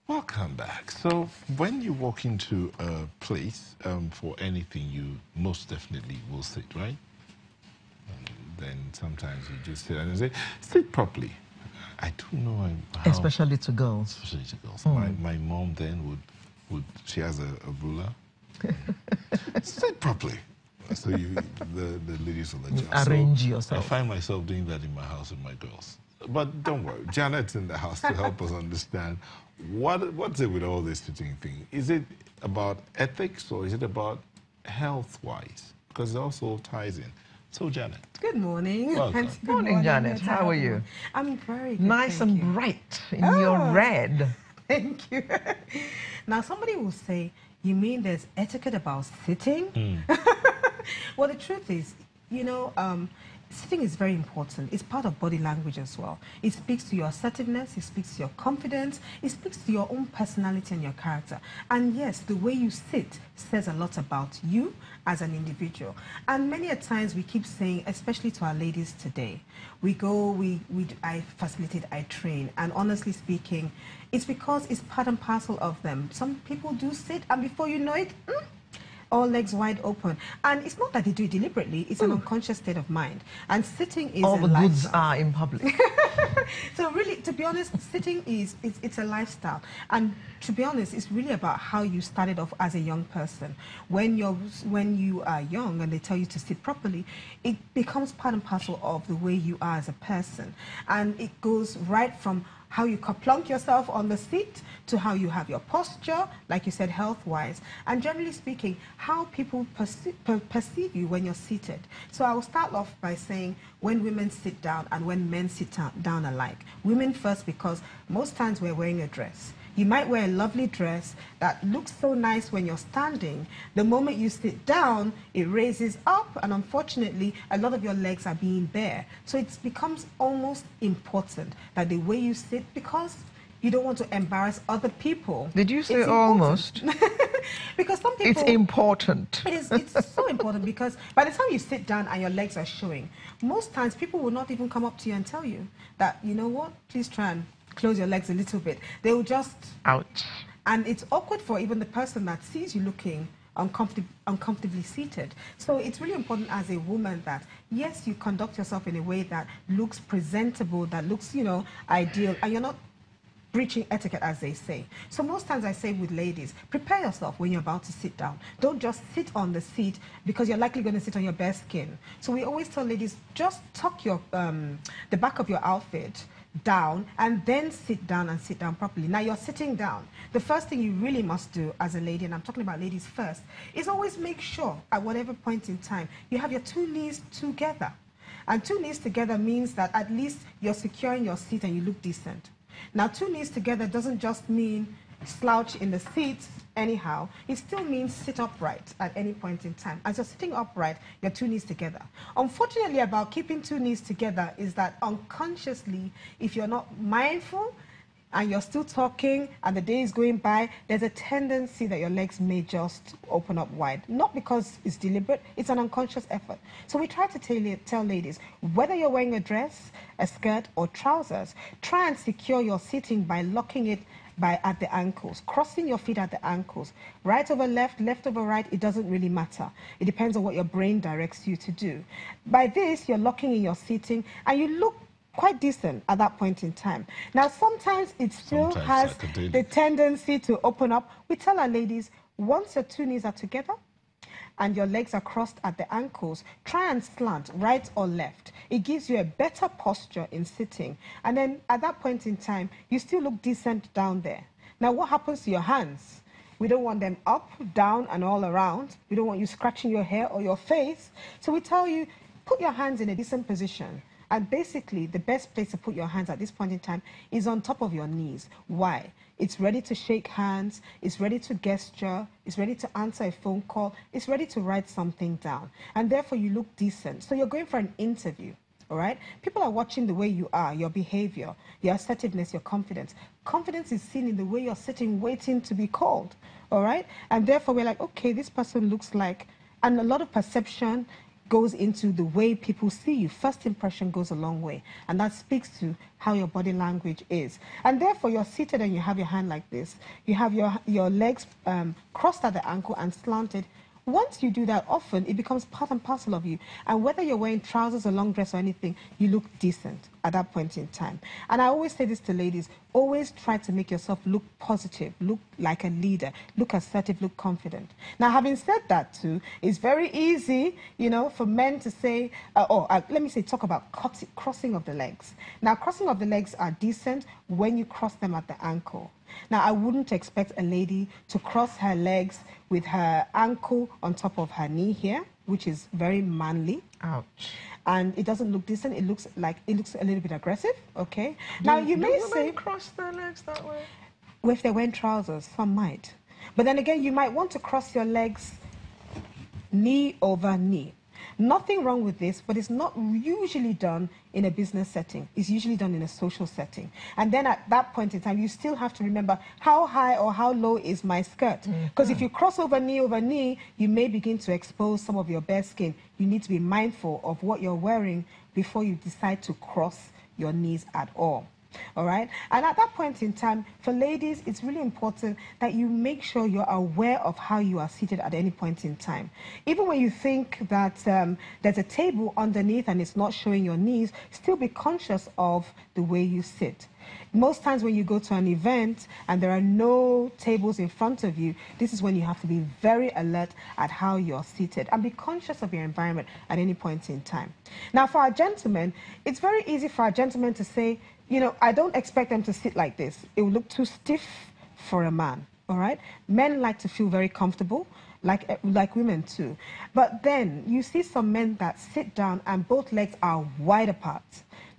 Welcome back. So when you walk into a place for anything, you most definitely will sit, right? Then sometimes you just sit and say, sit properly. I don't know how... Especially to girls. Especially to girls. Mm. My mom then would she has a ruler. Sit properly. So the ladies will adjust. Arrange so yourself. I find myself doing that in my house with my girls. But don't worry, Janet's in the house to help us understand what's it with all this sitting thing. Is it about ethics or is it about health-wise? Because it also ties in. So, Janet. Good morning. Welcome. Good morning, Janet. How are you? I'm very good. Nice and bright in your red. Thank you. Now, somebody will say, you mean there's etiquette about sitting? Well, the truth is, you know, sitting is very important. It's part of body language as well. It speaks to your assertiveness, it speaks to your confidence, it speaks to your own personality and your character. And yes, the way you sit says a lot about you as an individual. And many a times we keep saying, especially to our ladies today, I facilitate, I train, and honestly speaking, it's because it's part and parcel of them. Some people do sit, and before you know it, all legs wide open. And it's not that they do it deliberately, it's an unconscious state of mind. And sitting is all a the lifestyle. goods are in public. So really, to be honest, sitting it's a lifestyle. And to be honest, it's really about how you started off as a young person. When you are young and they tell you to sit properly, it becomes part and parcel of the way you are as a person. And it goes right from how you plonk yourself on the seat to how you have your posture, like you said, health-wise, and generally speaking, how people perceive you when you're seated. So I will start off by saying when women sit down and when men sit down alike. Women first, because most times we're wearing a dress. You might wear a lovely dress that looks so nice when you're standing. The moment you sit down, it raises up, and unfortunately, a lot of your legs are being bare. So it becomes almost important that the way you sit, because you don't want to embarrass other people. Did you say almost? Because some people... It's important. It's so important because by the time you sit down and your legs are showing, most times people will not even come up to you and tell you that, you know what, please try and close your legs a little bit. They will just... Ouch. And it's awkward for even the person that sees you looking uncomfortably seated. So it's really important as a woman that, yes, you conduct yourself in a way that looks presentable, that looks, you know, ideal, and you're not breaching etiquette, as they say. So most times I say with ladies, prepare yourself when you're about to sit down. Don't just sit on the seat because you're likely going to sit on your bare skin. So we always tell ladies, just tuck your the back of your outfit down and then sit down and sit down properly. Now you're sitting down. The first thing you really must do as a lady, and I'm talking about ladies first, is always make sure at whatever point in time you have your two knees together. And two knees together means that at least you're securing your seat and you look decent. Now, two knees together doesn't just mean slouch in the seat anyhow. It still means sit upright at any point in time. As you're sitting upright, your two knees together. Unfortunately, about keeping two knees together is that unconsciously, if you're not mindful and you're still talking and the day is going by, there's a tendency that your legs may just open up wide. Not because it's deliberate, it's an unconscious effort. So we try to tell ladies, whether you're wearing a dress, a skirt, or trousers, try and secure your seating by locking it at the ankles, crossing your feet at the ankles. Right over left, left over right, it doesn't really matter. It depends on what your brain directs you to do. By this, you're locking in your seating and you look quite decent at that point in time. Now, sometimes it still has the tendency to open up. We tell our ladies, once your two knees are together and your legs are crossed at the ankles, try and slant right or left. It gives you a better posture in sitting. And then at that point in time, you still look decent down there. Now, what happens to your hands? We don't want them up, down, and all around. We don't want you scratching your hair or your face. So we tell you, put your hands in a decent position. And basically, the best place to put your hands at this point in time is on top of your knees. Why? It's ready to shake hands, it's ready to gesture, it's ready to answer a phone call, it's ready to write something down. And therefore, you look decent. So you're going for an interview, all right? People are watching the way you are, your behavior, your assertiveness, your confidence. Confidence is seen in the way you're sitting, waiting to be called, all right? And therefore, we're like, okay, this person looks like, and a lot of perception goes into the way people see you. First impression goes a long way, and that speaks to how your body language is. And therefore, you're seated and you have your hand like this. You have your legs crossed at the ankle and slanted. Once you do that often, it becomes part and parcel of you. And whether you're wearing trousers or long dress or anything, you look decent at that point in time. And I always say this to ladies, always try to make yourself look positive, look like a leader, look assertive, look confident. Now, having said that too, it's very easy, you know, for men to say, let me say, talk about crossing of the legs. Now, crossing of the legs are decent when you cross them at the ankle. Now, I wouldn't expect a lady to cross her legs with her ankle on top of her knee here, which is very manly. Ouch. And it doesn't look decent. It looks a little bit aggressive, okay? Now, you may say... cross their legs that way? Well, if they're wearing trousers, some might. But then again, you might want to cross your legs knee over knee. Nothing wrong with this, but it's not usually done in a business setting. It's usually done in a social setting. And then at that point in time, you still have to remember how high or how low is my skirt. Because if you cross over knee, you may begin to expose some of your bare skin. You need to be mindful of what you're wearing before you decide to cross your knees at all. All right? And at that point in time, for ladies, it's really important that you make sure you're aware of how you are seated at any point in time. Even when you think that there's a table underneath and it's not showing your knees, still be conscious of the way you sit. Most times when you go to an event and there are no tables in front of you, this is when you have to be very alert at how you're seated and be conscious of your environment at any point in time. Now, for our gentlemen, it's very easy for our gentlemen to say, you know, I don't expect them to sit like this. It will look too stiff for a man, all right? Men like to feel very comfortable, like women too. But then you see some men that sit down and both legs are wide apart.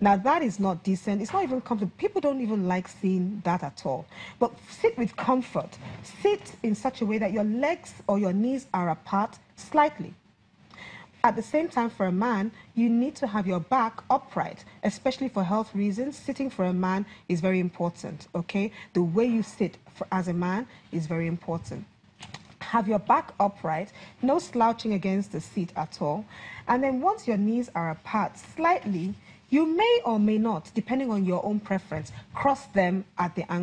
Now, that is not decent. It's not even comfortable. People don't even like seeing that at all. But sit with comfort. Sit in such a way that your legs or your knees are apart slightly. At the same time, for a man, you need to have your back upright, especially for health reasons. Sitting for a man is very important, okay? The way you sit as a man is very important. Have your back upright, no slouching against the seat at all. And then once your knees are apart slightly, you may or may not, depending on your own preference, cross them at the ankle.